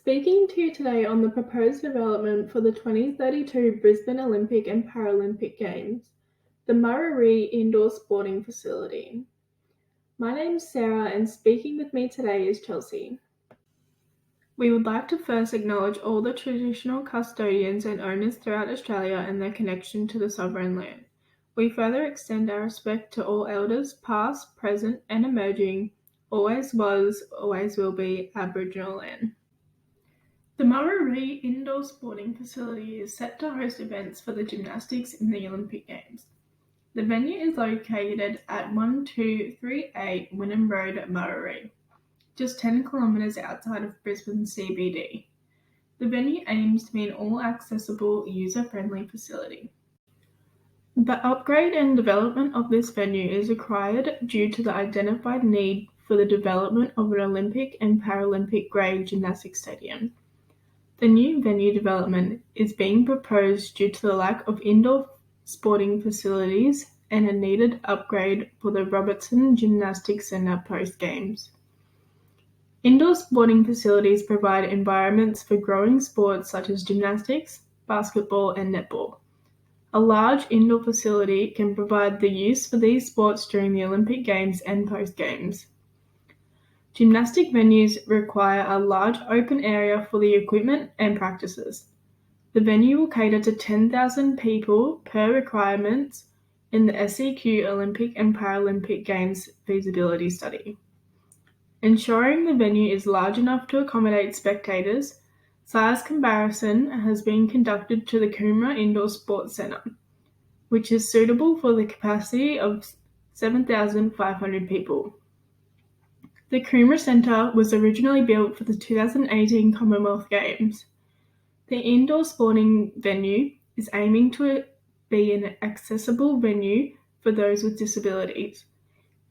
Speaking to you today on the proposed development for the 2032 Brisbane Olympic and Paralympic Games, the Murarrie Indoor Sporting Facility. My name's Sarah and speaking with me today is Chelsea. We would like to first acknowledge all the traditional custodians and owners throughout Australia and their connection to the sovereign land. We further extend our respect to all elders, past, present and emerging, always was, always will be Aboriginal land. The Murarrie Indoor Sporting Facility is set to host events for the gymnastics in the Olympic Games. The venue is located at 1238 Wynnum Road at Murarrie, just 10 kilometres outside of Brisbane CBD. The venue aims to be an all-accessible, user-friendly facility. The upgrade and development of this venue is required due to the identified need for the development of an Olympic and Paralympic grade gymnastics stadium. The new venue development is being proposed due to the lack of indoor sporting facilities and a needed upgrade for the Robertson Gymnastics Centre post-Games. Indoor sporting facilities provide environments for growing sports such as gymnastics, basketball and netball. A large indoor facility can provide the use for these sports during the Olympic Games and post-Games. Gymnastic venues require a large open area for the equipment and practices. The venue will cater to 10,000 people per requirements in the SEQ Olympic and Paralympic Games feasibility study. Ensuring the venue is large enough to accommodate spectators, size comparison has been conducted to the Coomera Indoor Sports Centre, which is suitable for the capacity of 7,500 people. The Coomera Centre was originally built for the 2018 Commonwealth Games. The indoor sporting venue is aiming to be an accessible venue for those with disabilities,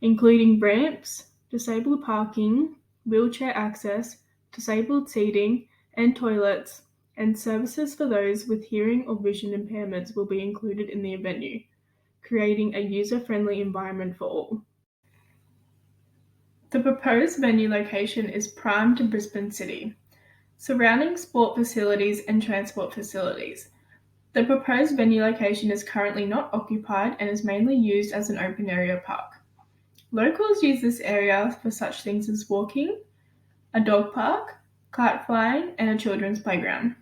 including ramps, disabled parking, wheelchair access, disabled seating and toilets, and services for those with hearing or vision impairments will be included in the venue, creating a user-friendly environment for all. The proposed venue location is prime to Brisbane City, surrounding sport facilities and transport facilities. The proposed venue location is currently not occupied and is mainly used as an open area park. Locals use this area for such things as walking, a dog park, kite flying, and a children's playground.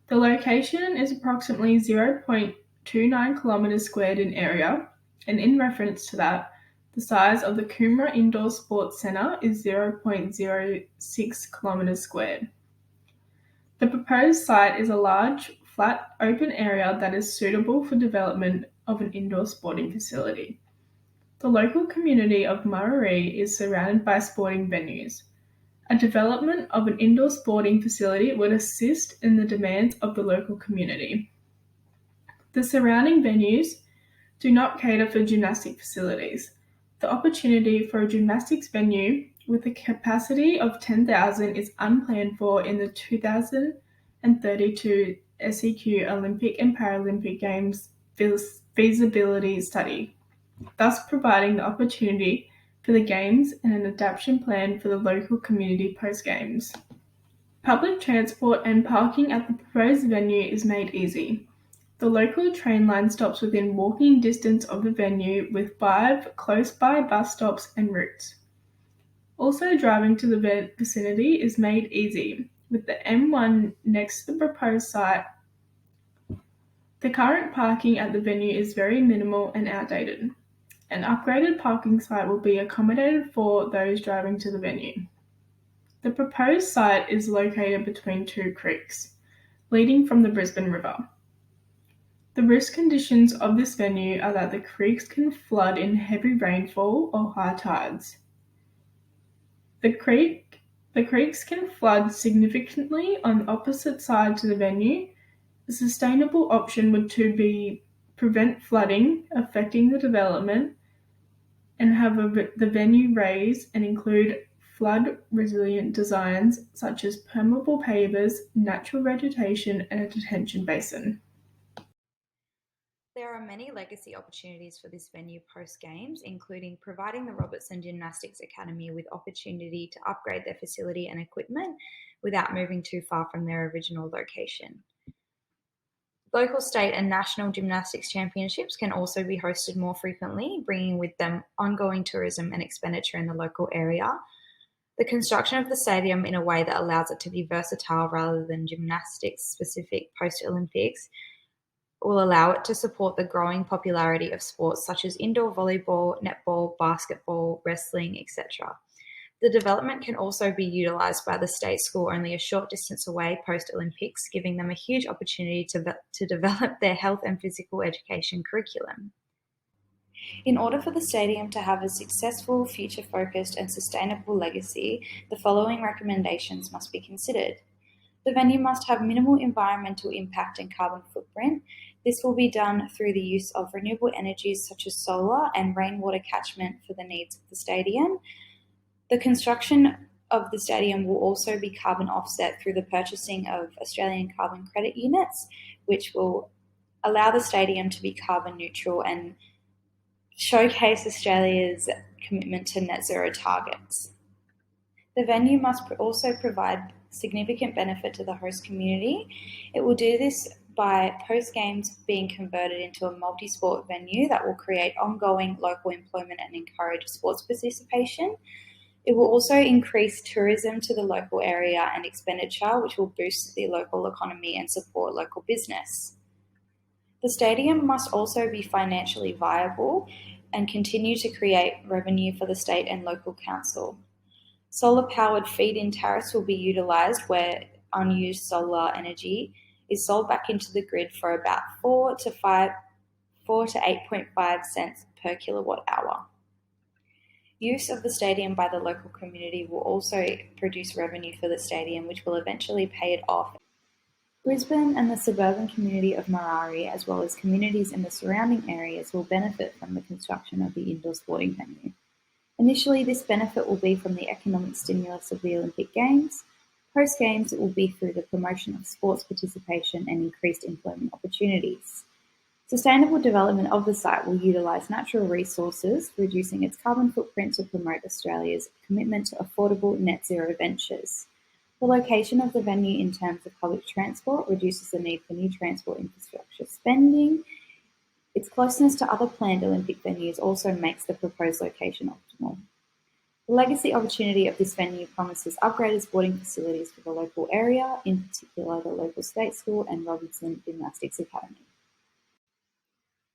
The location is approximately 0.29 kilometres squared in area, and in reference to that, the size of the Coomera Indoor Sports Centre is 0.06 kilometres squared. The proposed site is a large, flat, open area that is suitable for development of an indoor sporting facility. The local community of Murarrie is surrounded by sporting venues. A development of an indoor sporting facility would assist in the demands of the local community. The surrounding venues do not cater for gymnastic facilities. The opportunity for a gymnastics venue with a capacity of 10,000 is unplanned for in the 2032 SEQ Olympic and Paralympic Games feasibility study, thus providing the opportunity for the Games and an adaptation plan for the local community post-Games. Public transport and parking at the proposed venue is made easy. The local train line stops within walking distance of the venue with 5 close-by bus stops and routes. Also, driving to the vicinity is made easy, with the M1 next to the proposed site. The current parking at the venue is very minimal and outdated. An upgraded parking site will be accommodated for those driving to the venue. The proposed site is located between two creeks, leading from the Brisbane River. The risk conditions of this venue are that the creeks can flood in heavy rainfall or high tides. The creeks can flood significantly on the opposite side to the venue. A sustainable option would be prevent flooding affecting the development and have the venue raised and include flood-resilient designs such as permeable pavers, natural vegetation and a detention basin. There are many legacy opportunities for this venue post-Games, including providing the Robertson Gymnastics Academy with opportunity to upgrade their facility and equipment without moving too far from their original location. Local, state, and national gymnastics championships can also be hosted more frequently, bringing with them ongoing tourism and expenditure in the local area. The construction of the stadium in a way that allows it to be versatile rather than gymnastics specific post-Olympics will allow it to support the growing popularity of sports such as indoor volleyball, netball, basketball, wrestling, etc. The development can also be utilised by the state school only a short distance away post-Olympics, giving them a huge opportunity to develop their health and physical education curriculum. In order for the stadium to have a successful, future-focused and sustainable legacy, the following recommendations must be considered. The venue must have minimal environmental impact and carbon footprint. This will be done through the use of renewable energies such as solar and rainwater catchment for the needs of the stadium. The construction of the stadium will also be carbon offset through the purchasing of Australian carbon credit units, which will allow the stadium to be carbon neutral and showcase Australia's commitment to net zero targets. The venue must also provide significant benefit to the host community. It will do this by post-Games being converted into a multi-sport venue that will create ongoing local employment and encourage sports participation. It will also increase tourism to the local area and expenditure, which will boost the local economy and support local business. The stadium must also be financially viable and continue to create revenue for the state and local council. Solar-powered feed-in tariffs will be utilised where unused solar energy is sold back into the grid for about 4 to 8.5 cents per kilowatt hour. Use of the stadium by the local community will also produce revenue for the stadium, which will eventually pay it off. Brisbane and the suburban community of Murarrie, as well as communities in the surrounding areas, will benefit from the construction of the indoor sporting venue. Initially, this benefit will be from the economic stimulus of the Olympic Games. Post-Games, it will be through the promotion of sports participation and increased employment opportunities. Sustainable development of the site will utilise natural resources, reducing its carbon footprint to promote Australia's commitment to affordable net zero ventures. The location of the venue in terms of public transport reduces the need for new transport infrastructure spending. Its closeness to other planned Olympic venues also makes the proposed location optimal. The legacy opportunity of this venue promises upgraded sporting facilities for the local area, in particular the local state school and Robertson Gymnastics Academy.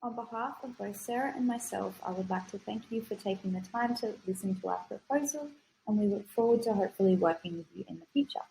On behalf of both Sarah and myself, I would like to thank you for taking the time to listen to our proposal, and we look forward to hopefully working with you in the future.